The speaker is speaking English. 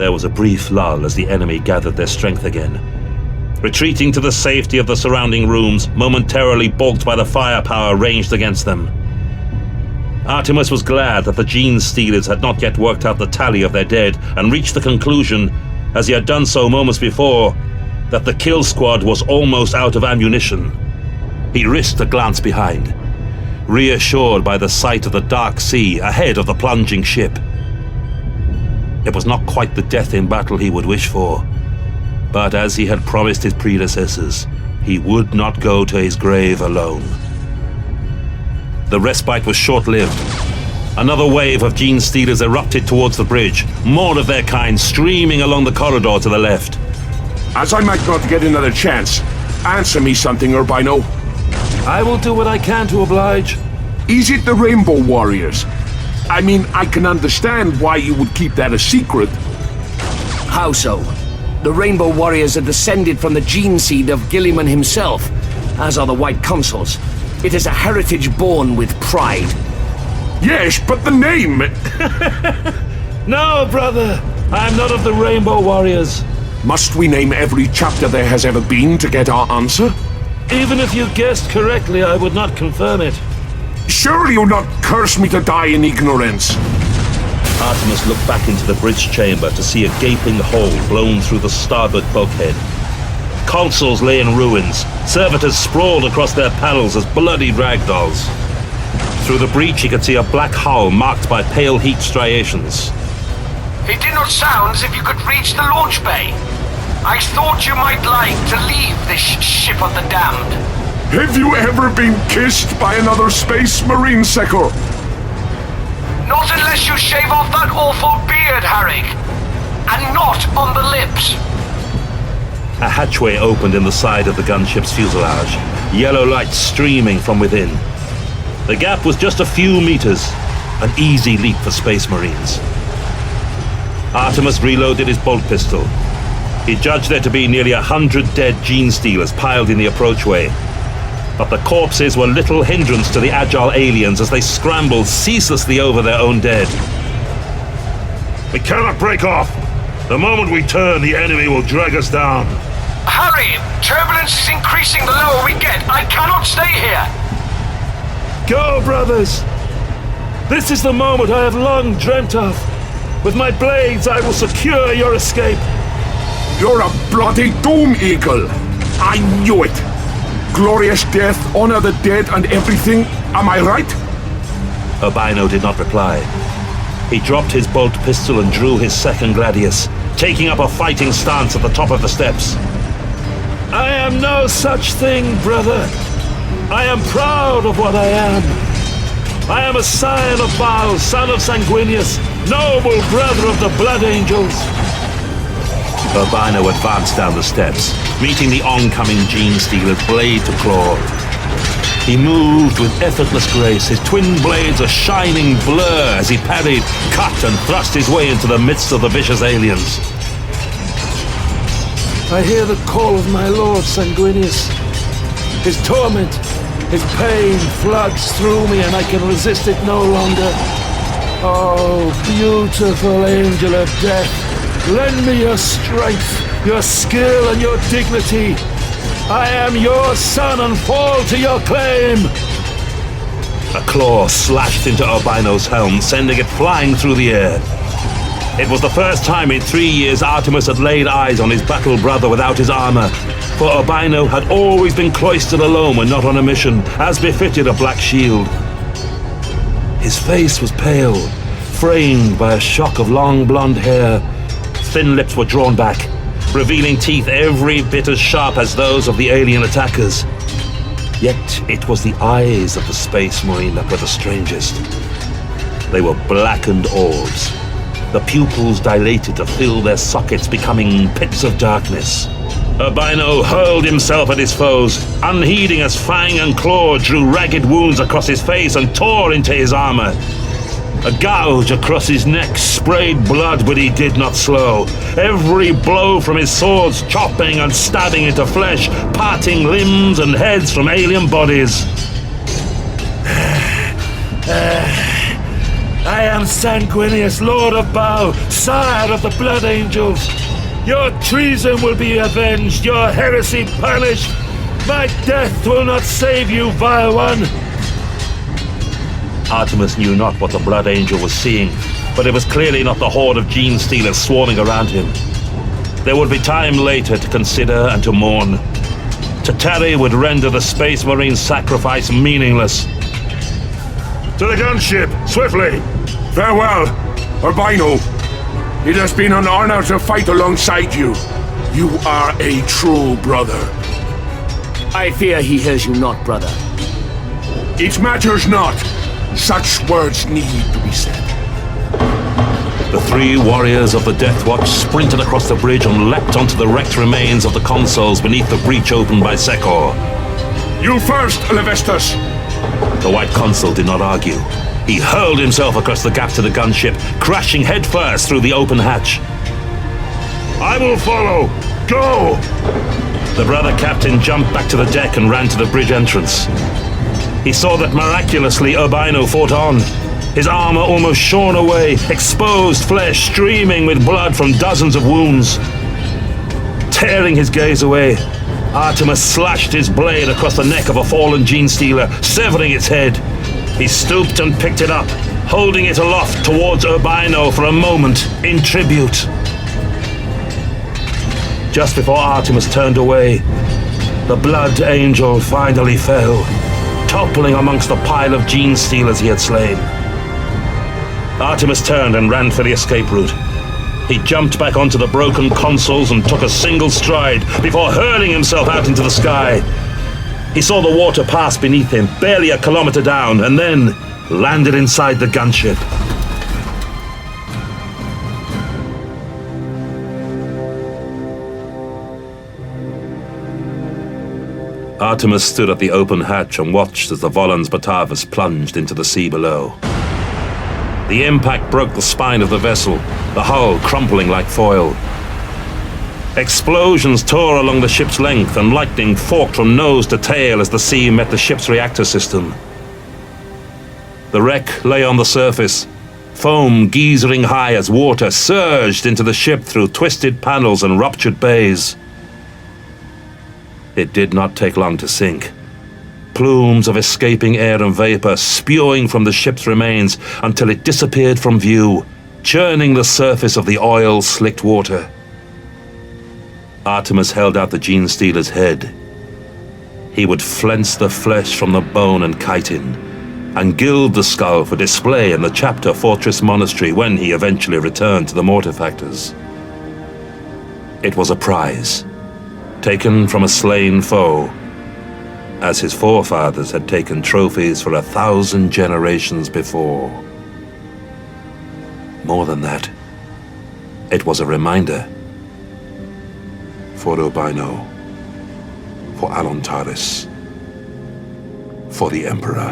There was a brief lull as the enemy gathered their strength again, retreating to the safety of the surrounding rooms, momentarily balked by the firepower ranged against them. Artemis was glad that the gene stealers had not yet worked out the tally of their dead and reached the conclusion, as he had done so moments before, that the kill squad was almost out of ammunition. He risked a glance behind, reassured by the sight of the dark sea ahead of the plunging ship. It was not quite the death in battle he would wish for, but as he had promised his predecessors, he would not go to his grave alone. The respite was short-lived. Another wave of gene stealers erupted towards the bridge, more of their kind streaming along the corridor to the left. As I might not get another chance, answer me something, Urbino. I will do what I can to oblige. Is it the Rainbow Warriors? I mean, I can understand why you would keep that a secret. How so? The Rainbow Warriors are descended from the gene seed of Gilliman himself, as are the White Consuls. It is a heritage born with pride. Yes, but the name... No, brother! I am not of the Rainbow Warriors. Must we name every chapter there has ever been to get our answer? Even if you guessed correctly, I would not confirm it. Surely you'll not curse me to die in ignorance. Artemis looked back into the bridge chamber to see a gaping hole blown through the starboard bulkhead. Consoles lay in ruins, servitors sprawled across their panels as bloody ragdolls. Through the breach he could see a black hull marked by pale heat striations. It did not sound as if you could reach the launch bay. I thought you might like to leave this ship of the damned. Have you ever been kissed by another space marine, Sekor? Not unless you shave off that awful beard, Harry. And not on the lips. A hatchway opened in the side of the gunship's fuselage, yellow light streaming from within. The gap was just a few meters, an easy leap for space marines. Artemis reloaded his bolt pistol. He judged there to be nearly 100 dead gene stealers piled in the approachway. But the corpses were little hindrance to the agile aliens as they scrambled ceaselessly over their own dead. We cannot break off. The moment we turn, the enemy will drag us down. Harry, turbulence is increasing the lower we get. I cannot stay here. Go, brothers! This is the moment I have long dreamt of. With my blades, I will secure your escape. You're a bloody doom eagle. I knew it. Glorious death, honor the dead and everything. Am I right? Urbino did not reply. He dropped his bolt pistol and drew his second gladius, taking up a fighting stance at the top of the steps. I am no such thing, brother. I am proud of what I am. I am a scion of Baal, son of Sanguinius, noble brother of the Blood Angels. Urbino advanced down the steps, meeting the oncoming gene stealer's blade to claw. He moved with effortless grace, his twin blades a shining blur as he parried, cut and thrust his way into the midst of the vicious aliens. I hear the call of my lord, Sanguinius. His torment, his pain floods through me and I can resist it no longer. Oh, beautiful angel of death, lend me your strength, your skill and your dignity. I am your son and fall to your claim. A claw slashed into Urbino's helm, sending it flying through the air. It was the first time in 3 years Artemis had laid eyes on his battle brother without his armor, for Urbino had always been cloistered alone when not on a mission, as befitted a black shield. His face was pale, framed by a shock of long blonde hair. Thin lips were drawn back, revealing teeth every bit as sharp as those of the alien attackers. Yet it was the eyes of the space marine that were the strangest. They were blackened orbs, the pupils dilated to fill their sockets, becoming pits of darkness. Urbino hurled himself at his foes, unheeding as fang and claw drew ragged wounds across his face and tore into his armor. A gouge across his neck sprayed blood, but he did not slow. Every blow from his swords chopping and stabbing into flesh, parting limbs and heads from I am Sanguinius, Lord of Bao, sire of the Blood Angels. Your treason will be avenged, your heresy punished. My death will not save you, vile one. Artemis knew not what the Blood Angel was seeing, but it was clearly not the horde of gene stealers swarming around him. There would be time later to consider and to mourn. To tarry would render the Space Marine sacrifice meaningless. To the gunship, swiftly! Farewell, Albino. It has been an honor to fight alongside you. You are a true brother. I fear he hears you not, brother. It matters not. Such words need to be said. The three warriors of the Death Watch sprinted across the bridge and leapt onto the wrecked remains of the consoles beneath the breach opened by Sekor. You first, Alevestus! The White Consul did not argue. He hurled himself across the gap to the gunship, crashing headfirst through the open hatch. I will follow! Go! The brother captain jumped back to the deck and ran to the bridge entrance. He saw that miraculously Urbino fought on, his armor almost shorn away, exposed flesh streaming with blood from dozens of wounds. Tearing his gaze away, Artemis slashed his blade across the neck of a fallen gene stealer, severing its head. He stooped and picked it up, holding it aloft towards Urbino for a moment, in tribute. Just before Artemis turned away, the Blood Angel finally fell, toppling amongst the pile of gene stealers he had slain. Artemis turned and ran for the escape route. He jumped back onto the broken consoles and took a single stride before hurling himself out into the sky. He saw the water pass beneath him, barely a kilometer down, and then landed inside the gunship. Artemis stood at the open hatch and watched as the Volans Batavus plunged into the sea below. The impact broke the spine of the vessel, the hull crumpling like foil. Explosions tore along the ship's length and lightning forked from nose to tail as the sea met the ship's reactor system. The wreck lay on the surface, foam geysering high as water surged into the ship through twisted panels and ruptured bays. It did not take long to sink. Plumes of escaping air and vapor spewing from the ship's remains until it disappeared from view, churning the surface of the oil-slicked water. Artemis held out the gene stealer's head. He would flense the flesh from the bone and chitin, and gild the skull for display in the Chapter Fortress Monastery when he eventually returned to the Mortifactors. It was a prize, taken from a slain foe, as his forefathers had taken trophies for 1,000 generations before. More than that, it was a reminder for Urbino, for Alontaris, for the Emperor.